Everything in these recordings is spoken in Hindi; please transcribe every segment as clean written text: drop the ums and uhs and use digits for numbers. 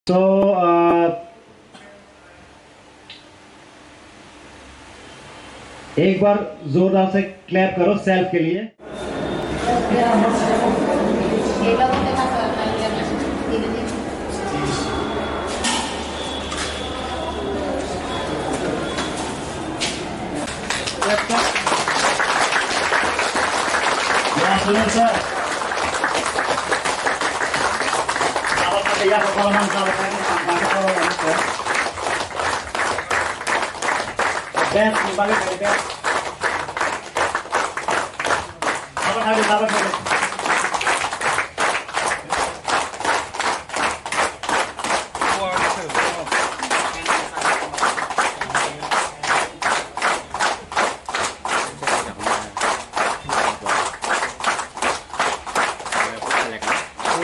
So एक बार जोरदार से क्लैप करो सेल्फ के लिए। Ya pengalaman salah lagi sampai ke bed balik dari bed sabar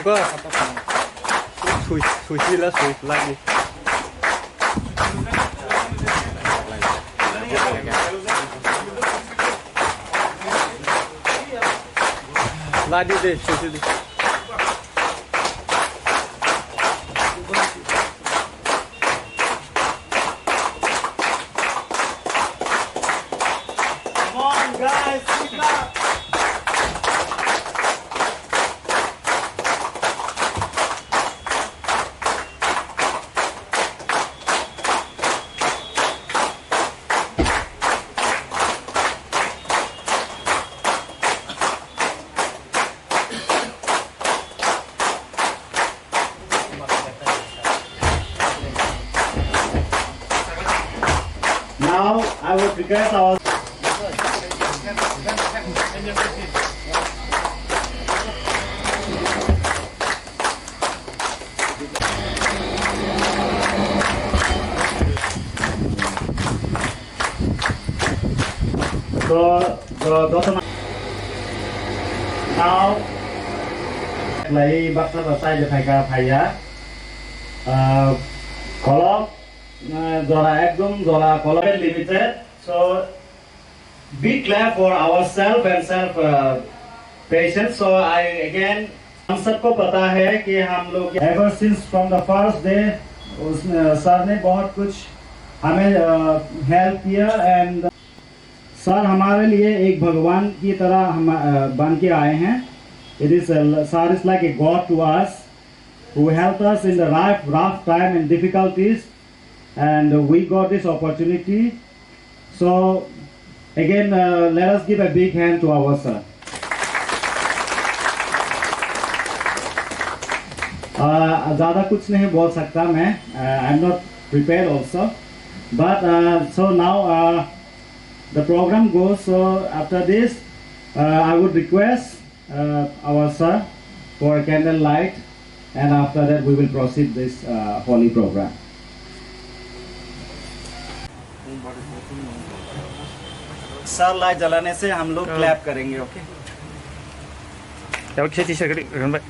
Enggak apa-apa. Sushi lah, sushi lagi. Lagi deh, sushi deh. Come on guys, keep up. Now I would request our now lấy bắt nó vào tay được phải giá column Zora Ekdom Zora Column Limited. So big clap for ourselves and self patients. So I again हम सबको पता है कि हम लोग ever since from the first day उस सर ने बहुत कुछ हमें हेल्प किया एंड सर हमारे लिए एक भगवान की तरह हम बन के आए हैं. It is sir is like a God to us who helped us in the rough time and difficulties, and we got this opportunity. So again let us give a big hand to our sir. ज़्यादा कुछ नहीं बोल सकता मैं. I'm not prepared also, but so now the program goes. So after this I would request our sir for a candle light, and after that we will proceed this holy program. Sir light जलाने से हम लोग क्लैप करेंगे. Okay Ya udah t-shirt kali, kan baik.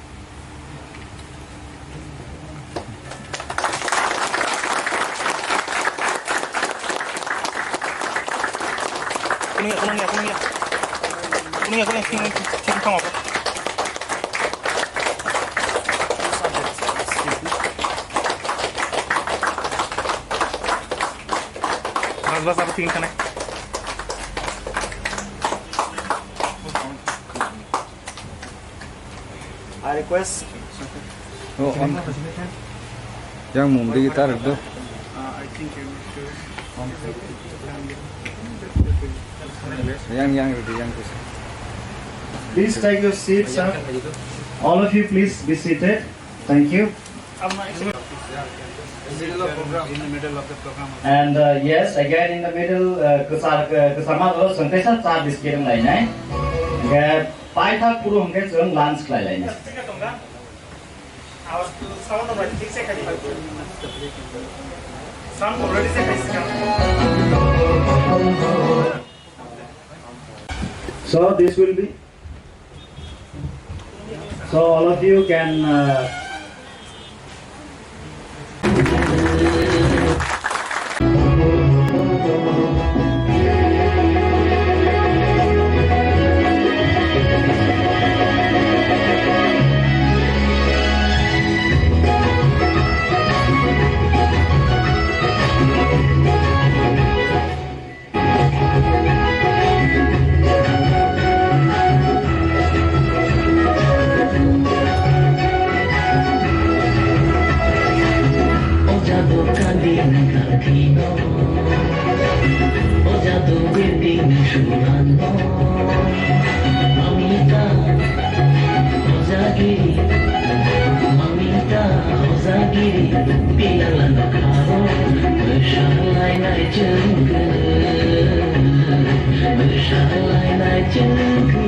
Kuning, sini kamu apa? Bas apa tingin sana? I request Oh, yang mau di gitar itu. Yang itu. please take your seat, sir. All of you please be seated. Thank you. And yes, again in the middle kesama terus sentesa चार बिस्किट लाइन है. पाइथा पुरो हमके जों लंच खलाई line. So this will be. So all of you can Mamita, Hozagiri, Mamita, Hozagiri, Pilalan karo, Bershalai nai jengke, Bershalai nai jengke.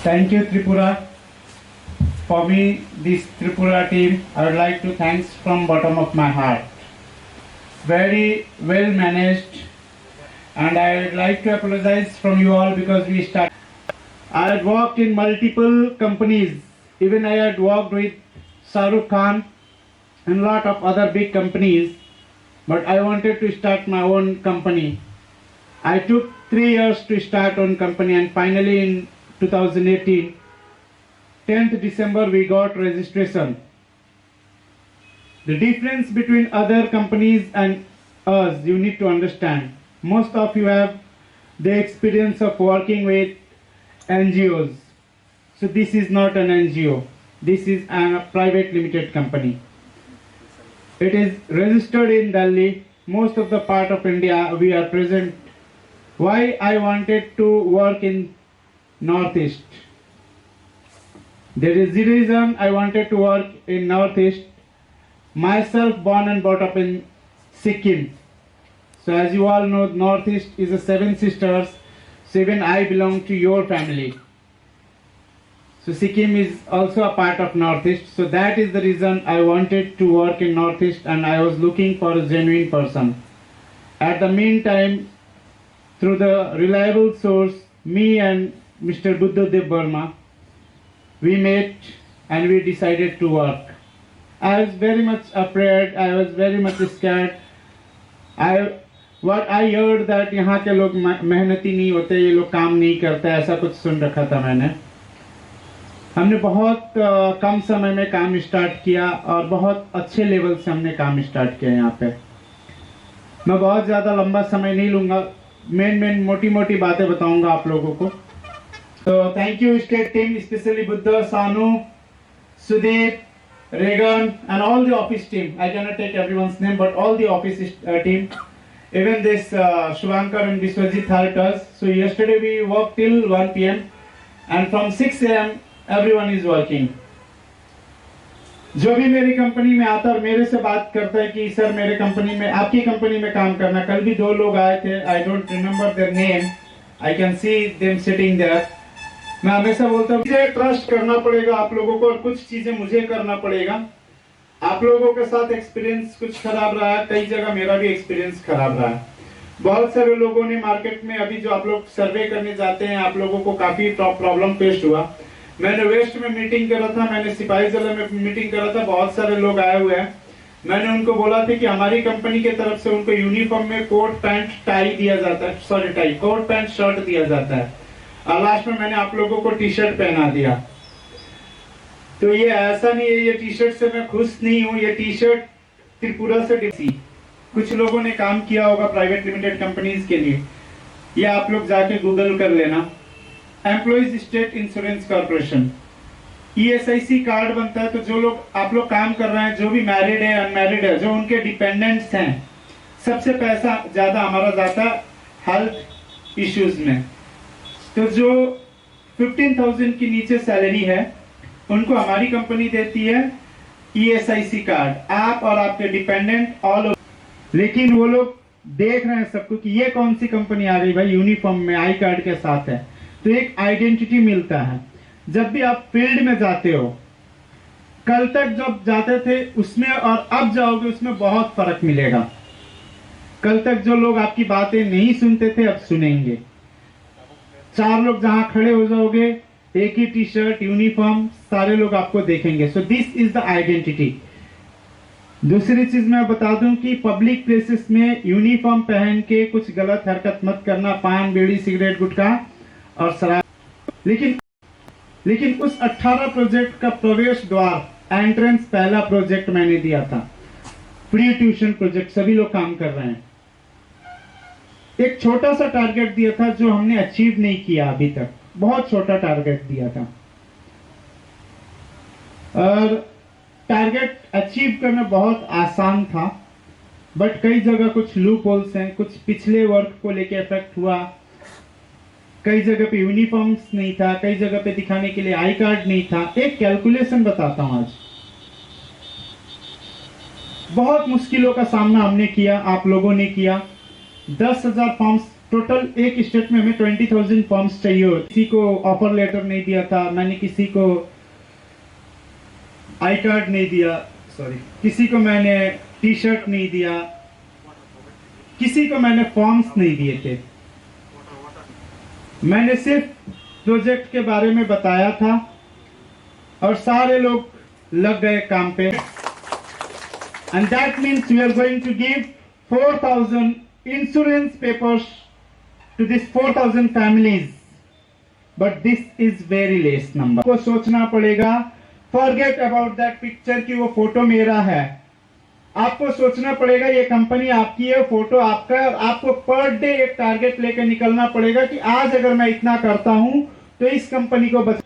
Thank you, Tripura. For me, this Tripura team, I would like to thanks from bottom of my heart. Very well managed, and I would like to apologize from you all because we start. I had worked in multiple companies. Even I had worked with Shahrukh Khan and lot of other big companies, but I wanted to start my own company. I took 3 years to start own company, and finally in 2018, 10th December, we got registration. The difference between other companies and us, you need to understand. Most of you have the experience of working with NGOs. So this is not an NGO. This is a private limited company. It is registered in Delhi. Most of the part of India we are present. Why I wanted to work in Northeast? There is the reason I wanted to work in Northeast. Myself born and brought up in Sikkim. So as you all know, Northeast is a 7 sisters. 7 I belong to your family. So Sikkim is also a part of Northeast. So that is the reason I wanted to work in Northeast, and I was looking for a genuine person. At the meantime, through the reliable source, me and Mr. Buddhadev Burma, we met and we decided to work. I was very much afraid. I was very much scared. What I heard that यहाँ के लोग मेहनती नहीं होते, ये लोग काम नहीं करते, ऐसा कुछ सुन रखा था मैंने। हमने बहुत कम समय में काम स्टार्ट किया और बहुत अच्छे लेवल से हमने काम स्टार्ट किया यहाँ पे। मैं बहुत ज़्यादा लंबा समय नहीं लूँगा, मेन मोटी मोटी बातें बताऊँगा आप लोगों को। तो thank you state team, specially Buddha, सानू, Sudeep, Regan, and all the office team. I cannot take everyone's name, but all the office team. Even this Shubhankar and Biswajit helped us. So yesterday we worked till 1 p.m. and from 6 a.m. everyone is working. जो भी मेरी कंपनी में आता और मेरे से बात करता है कि सर मेरे कंपनी में, आपकी कंपनी में काम करना, कल भी 2 लोग आए थे, I don't remember their name, I can see them sitting there. मैं हमेशा बोलता हूँ मुझे ट्रस्ट करना पड़ेगा आप लोगों को और कुछ चीजें मुझे करना पड़ेगा। आप लोगों के साथ एक्सपीरियंस कुछ खराब रहा, कई जगह मेरा भी एक्सपीरियंस खराब रहा। बहुत सारे लोगों ने मार्केट में, अभी जो आप लोग सर्वे करने जाते हैं, आप लोगों को काफी प्रॉब्लम फेस हुआ। मैंने वेस्ट में मीटिंग करा था, मैंने सिपाही जिला में मीटिंग करा था, बहुत सारे लोग आए हुए हैं। मैंने उनको बोला था कि हमारी कंपनी की तरफ से उनको यूनिफॉर्म में कोट पैंट टाई दिया जाता है, sorry tie, coat pant shirt दिया जाता है, और लास्ट में मैंने आप लोगों को टी शर्ट पहना दिया। तो ये ऐसा नहीं है, ये टी शर्ट से मैं खुश नहीं हूँ। ये टी शर्ट त्रिपुरा से डीसी कुछ लोगों ने काम किया होगा प्राइवेट लिमिटेड कंपनीज के लिए, ये आप लोग जाके गूगल कर लेना। Employees state insurance corporation, ESIC card बनता है। तो जो लोग, आप लोग काम कर रहे हैं, जो भी मैरिड है, अनमैरिड है, जो उनके डिपेंडेंट्स हैं, सबसे पैसा ज्यादा हमारा जाता है हेल्थ इश्यूज में। तो जो 15,000 के नीचे सैलरी है उनको हमारी कंपनी देती है ESIC कार्ड, आप और आपके डिपेंडेंट ऑल। लेकिन वो लोग देख रहे हैं सबको कि ये कौन सी कंपनी आ गई भाई, यूनिफॉर्म में आई कार्ड के साथ है। तो एक आइडेंटिटी मिलता है। जब भी आप फील्ड में जाते हो, कल तक जब जाते थे उसमें और अब जाओगे उसमें बहुत फर्क मिलेगा। कल तक जो लोग आपकी बातें नहीं सुनते थे अब सुनेंगे। 4 लोग जहां खड़े हो जाओगे, एक ही टी शर्ट, यूनिफॉर्म, सारे लोग आपको देखेंगे। So this is the identity. दूसरी चीज मैं बता दूं कि पब्लिक प्लेसेस में यूनिफॉर्म पहन के कुछ गलत हरकत मत करना, पान, बीड़ी, सिगरेट, गुटखा और शराब। लेकिन उस 18 प्रोजेक्ट का प्रवेश द्वार, एंट्रेंस, पहला प्रोजेक्ट मैंने दिया था, फ्री ट्यूशन प्रोजेक्ट, सभी लोग काम कर रहे हैं। एक छोटा सा टारगेट दिया था जो हमने अचीव नहीं किया अभी तक, बहुत छोटा टारगेट दिया था। और टारगेट अचीव करना बहुत आसान था, बट कई जगह कुछ लूप होल्स हैं, कुछ पिछले वर्क को लेके इफेक्ट हुआ। कई जगह पे यूनिफॉर्म्स नहीं था, कई जगह पे दिखाने के लिए आई कार्ड नहीं था। एक कैलकुलेशन बताता हूं आज, बहुत मुश्किलों का सामना हमने किया, आप लोगों ने किया। 10,000 फॉर्म्स टोटल, एक स्टेट में हमें 20,000 फॉर्म्स चाहिए। किसी को ऑफर लेटर नहीं दिया था मैंने, किसी को आई कार्ड नहीं दिया, सॉरी, किसी को मैंने टी शर्ट नहीं दिया, किसी को मैंने फॉर्म्स नहीं दिए थे। मैंने सिर्फ प्रोजेक्ट के बारे में बताया था और सारे लोग लग गए काम पे। And that means we are going to give 4,000 insurance papers to this 4,000 families, but this is very less number. को सोचना पड़ेगा, forget about that picture कि वो फोटो मेरा है। आपको सोचना पड़ेगा ये कंपनी आपकी है, फोटो आपका है, और आपको पर डे एक टारगेट लेकर निकलना पड़ेगा कि आज अगर मैं इतना करता हूं तो इस कंपनी को बच।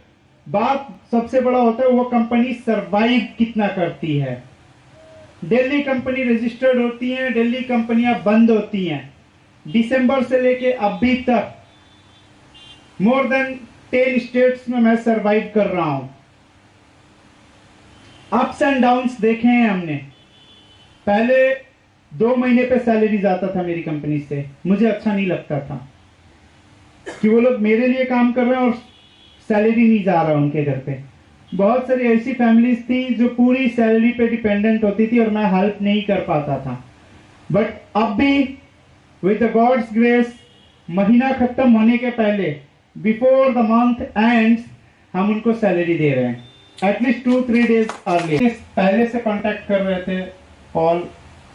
बात सबसे बड़ा होता है वो कंपनी सरवाइव कितना करती है। दिल्ली कंपनी रजिस्टर्ड होती है, दिल्ली कंपनियां बंद होती हैं। दिसंबर से लेके अभी तक मोर देन 10 स्टेट्स में मैं सरवाइव कर रहा हूं। अप्स एंड डाउन्स देखे हैं हमने। पहले 2 महीने पे सैलरी जाता था मेरी कंपनी से, मुझे अच्छा नहीं लगता था कि वो लोग मेरे लिए काम कर रहे हैं और सैलरी नहीं जा रहा उनके घर पे। बहुत सारी ऐसी फैमिलीज थी जो पूरी सैलरी पे डिपेंडेंट होती थी और मैं हेल्प नहीं कर पाता था। बट अब भी विद द गॉड्स ग्रेस, महीना खत्म होने के पहले, बिफोर द मंथ एंड्स, हम उनको सैलरी दे रहे हैं। एटलीस्ट 2-3 डेज अर्ली पहले से कांटेक्ट कर रहे थे, कॉल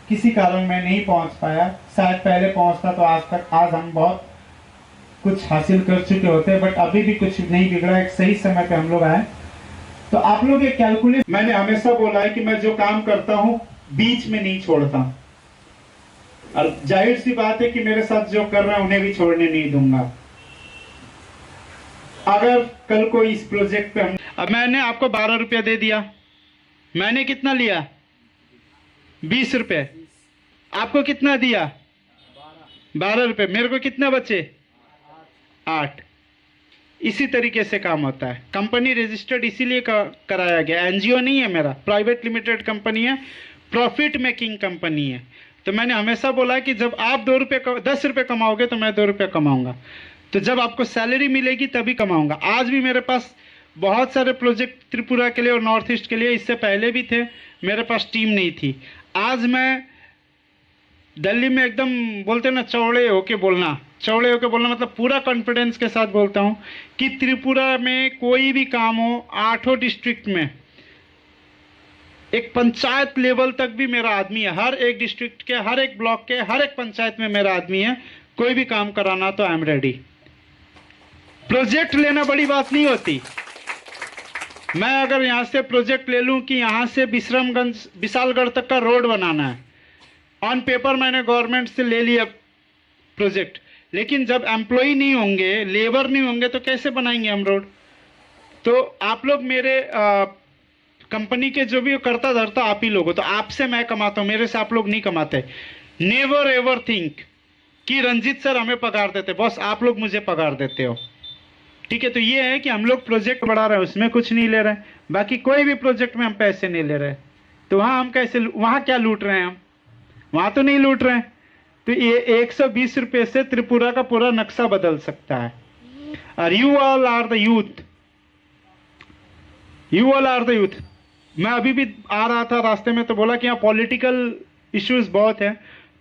किसी कारण मैं नहीं पहुंच पाया, शायद पहले पहुंचता तो आज हम बहुत कुछ हासिल कर चुके होते, बट अभी भी कुछ नहीं बिगड़ा, एक सही समय पे हम लोग आए। तो आप लोग ये कैलकुलेट, मैंने हमेशा बोला है कि मैं जो काम करता हूं बीच में नहीं छोड़ता, और जाहिर सी बात है कि मेरे साथ जो कर रहे हैं उन्हें भी छोड़ने नहीं दूंगा। अगर कल को इस प्रोजेक्ट पे अब मैंने आपको 12 रुपया दे दिया, मैंने कितना लिया 20 रुपए, आपको कितना दिया 12 रुपए, मेरे को कितना बचे 8। इसी तरीके से काम होता है। कंपनी रजिस्टर्ड इसीलिए कराया गया, एनजीओ नहीं है मेरा, प्राइवेट लिमिटेड कंपनी है, प्रॉफिट मेकिंग कंपनी है। तो मैंने हमेशा बोला है कि जब आप 10 रुपये कमाओगे तो मैं 2 रुपये कमाऊंगा, तो जब आपको सैलरी मिलेगी तभी कमाऊंगा। आज भी मेरे पास बहुत सारे प्रोजेक्ट त्रिपुरा के लिए और नॉर्थ ईस्ट के लिए इससे पहले भी थे, मेरे पास टीम नहीं थी। आज मैं दिल्ली में एकदम बोलते हैं ना चौड़े होके बोलना मतलब पूरा कॉन्फिडेंस के साथ बोलता हूँ कि त्रिपुरा में कोई भी काम हो, 8 डिस्ट्रिक्ट में, एक पंचायत लेवल तक भी मेरा आदमी है, हर एक डिस्ट्रिक्ट के, हर एक ब्लॉक के, हर एक पंचायत में मेरा आदमी है। कोई भी काम कराना तो आई एम रेडी। प्रोजेक्ट लेना बड़ी बात नहीं होती। मैं अगर यहाँ से प्रोजेक्ट ले लूँ कि यहाँ से विशालगढ़ तक का रोड बनाना है, ऑन पेपर मैंने गवर्नमेंट से ले लिया प्रोजेक्ट, लेकिन जब एम्प्लॉय नहीं होंगे, लेबर नहीं होंगे तो कैसे बनाएंगे हम रोड? तो आप लोग मेरे कंपनी के जो भी करता धरता आप ही लोग हो, तो आपसे मैं कमाता हूँ, मेरे से आप लोग नहीं कमाते। नेवर एवर थिंक कि रंजीत सर हमें पगार देते, बॉस आप लोग मुझे पगार देते हो, ठीक है? तो ये है कि हम लोग प्रोजेक्ट बढ़ा रहे हैं, उसमें कुछ नहीं ले रहे हैं, बाकी कोई भी प्रोजेक्ट में हम पैसे नहीं ले रहे, तो वहाँ हम कैसे, वहाँ क्या लूट रहे हैं हम? वहाँ तो नहीं लूट रहे हैं। तो ये 120 रुपये से त्रिपुरा का पूरा नक्शा बदल सकता है। और you all are the youth, you all are the youth. मैं अभी भी आ रहा था रास्ते में तो बोला कि यहाँ पॉलिटिकल इश्यूज बहुत है,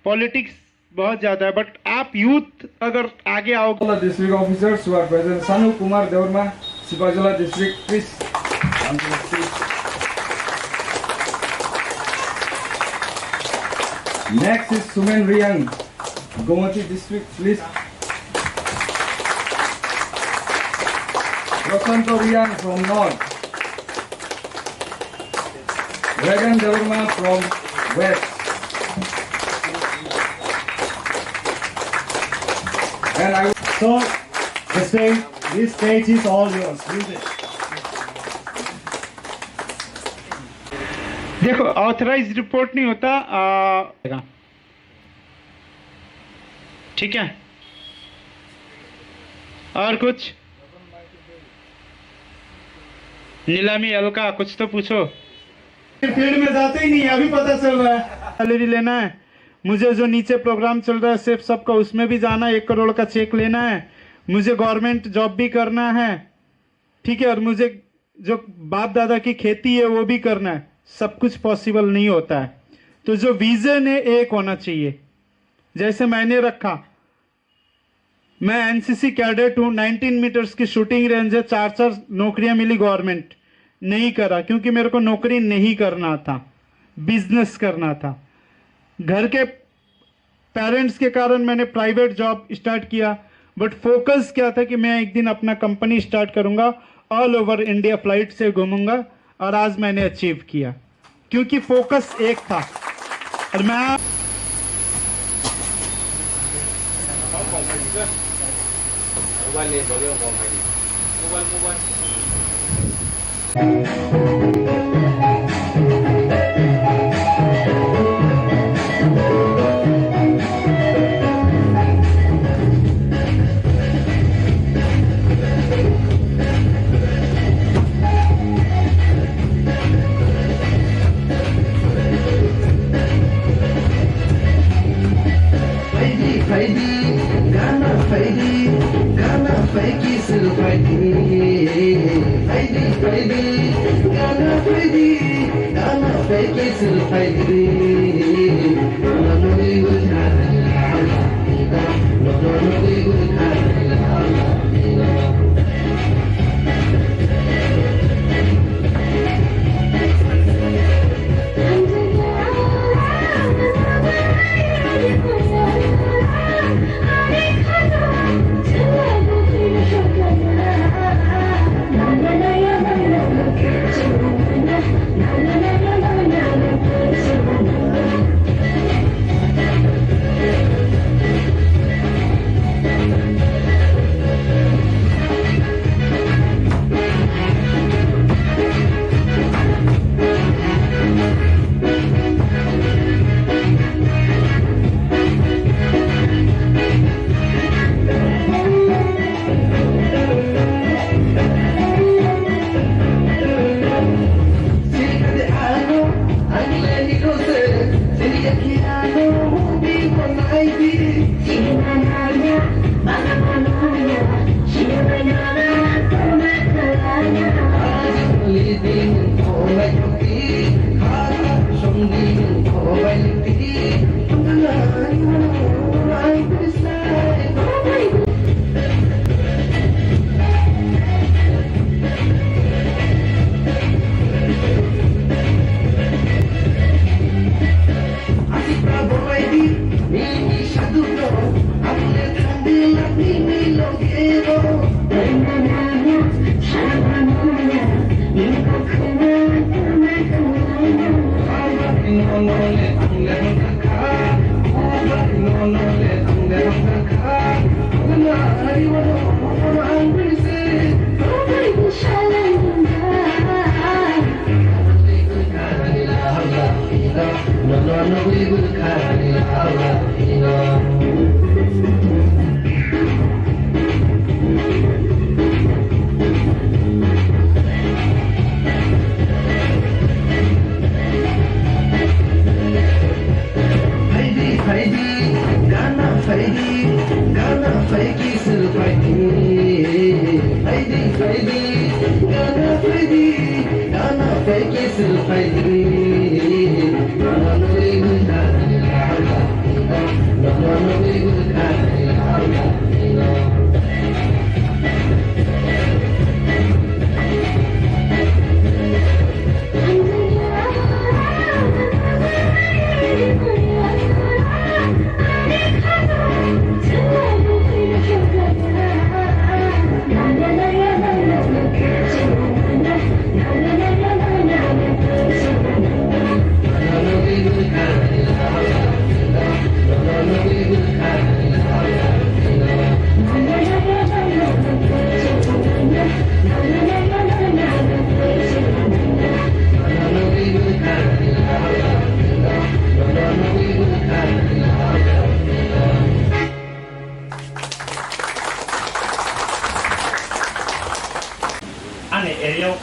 पॉलिटिक्स बहुत ज्यादा है, बट आप यूथ अगर आगे आओ। All the district officers who are present, Sanu Kumar Devarma, Sipajala district, please. Come to the stage. Next is Sumen Riyang, Gomati district, please. Rosanto Riyang from north. Regan Devarma from west. And I So this stage is all yours. Use it. देखो ऑथराइज रिपोर्ट नहीं होता, ठीक है? और कुछ नीलामी हल्का कुछ तो पूछो। फील्ड में जाते ही नहीं, अभी पता चल रहा है। सैलरी लेना है मुझे, जो नीचे प्रोग्राम चल रहा है सिर्फ सबका, उसमें भी जाना है, 1 करोड़ का चेक लेना है मुझे, गवर्नमेंट जॉब भी करना है, ठीक है? और मुझे जो बाप दादा की खेती है वो भी करना है। सब कुछ पॉसिबल नहीं होता है, तो जो विजन है एक होना चाहिए। जैसे मैंने रखा, मैं एनसीसी कैडेट हूं, 19 मीटर्स की शूटिंग रेंज है, 4 नौकरियां मिली, गवर्नमेंट नहीं करा क्योंकि मेरे को नौकरी नहीं करना था, बिजनेस करना था। घर के पेरेंट्स के कारण मैंने प्राइवेट जॉब स्टार्ट किया, बट फोकस क्या था कि मैं एक दिन अपना कंपनी स्टार्ट करूंगा, ऑल ओवर इंडिया फ्लाइट से घूमूंगा, और आज मैंने अचीव किया क्योंकि फोकस एक था। और मैं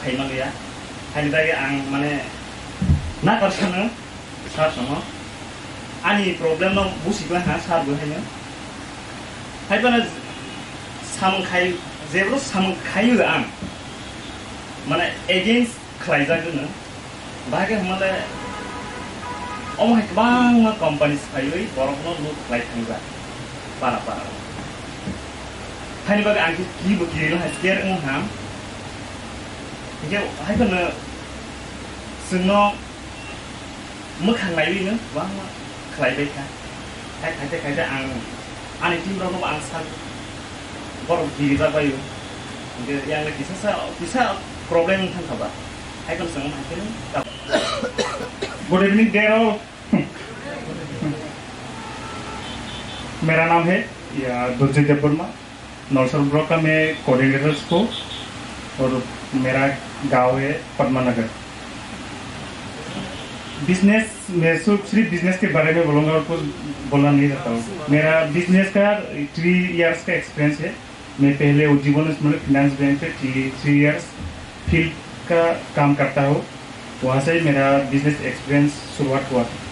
खाइमा गैया खायनि थाखाय आं माने नागारसानो सार सङ आंनि प्रब्लेमाव बुजिबो हा सारबो हायनो हायबानो सामखाय जेब्ला सामखायो आं माने एगेन्स्ट खालायजागोन बाहाय हमले अमाय गोबां कम्पानिस थायो बरफनो लुक खालायखांजा बारा खायनि बागै आं गिबो गिनो हास्केर हा बिदि हायबानो जोंनो मोखां नायैनो गोबां खालायबाय था खायसे आं आंनि टिमफ्रावनो आं सार बरफ गिरि जाबायो yang bisa problem tentang apa? Saya kan senang hasilnya. Good evening डेरो मेरा नाम है दुर्जय देव वर्मा नौसर ब्लॉक का मैं कोऑर्डिनेटर को और मेरा गांव है पद्मानगर बिजनेस मैं सिर्फ बिजनेस के बारे में बोलूँगा और कुछ बोलना नहीं चाहता हूँ मेरा बिजनेस का 3 इयर्स का एक्सपीरियंस है मैं पहले उज्जीवन स्मॉल फाइनेंस बैंक पे 3 इयर्स फील्ड का काम करता हूँ वहाँ से मेरा बिजनेस एक्सपीरियंस शुरुआत हुआ था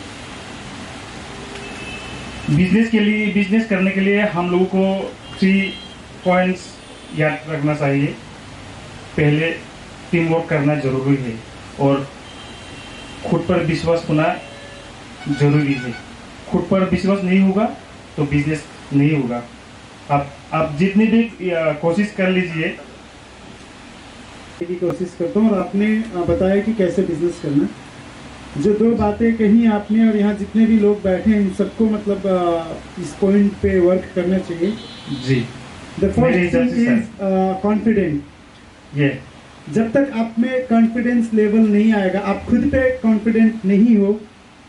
बिजनेस करने के लिए हम लोगों को 3 पॉइंट्स याद रखना चाहिए पहले टीम वर्क करना जरूरी है और खुद पर विश्वास होना जरूरी है खुद पर विश्वास नहीं होगा तो बिजनेस नहीं होगा आप जितनी भी कोशिश कर लीजिए की कोशिश करता हूँ और आपने बताया कि कैसे बिजनेस करना जो 2 बातें कही आपने और यहाँ जितने भी लोग बैठे हैं इन सबको मतलब इस पॉइंट पे वर्क करना चाहिए जी the first thing is confident ये जब तक आप में कॉन्फिडेंस लेवल नहीं आएगा आप खुद पे कॉन्फिडेंट नहीं हो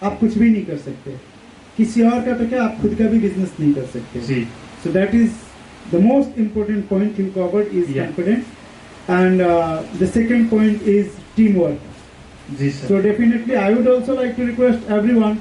आप कुछ भी नहीं कर सकते किसी और का तो क्या आप खुद का भी बिजनेस नहीं कर सकते जी so that is the most important point you covered is confidence and the second point is teamwork. जी sir So definitely I would also like to request everyone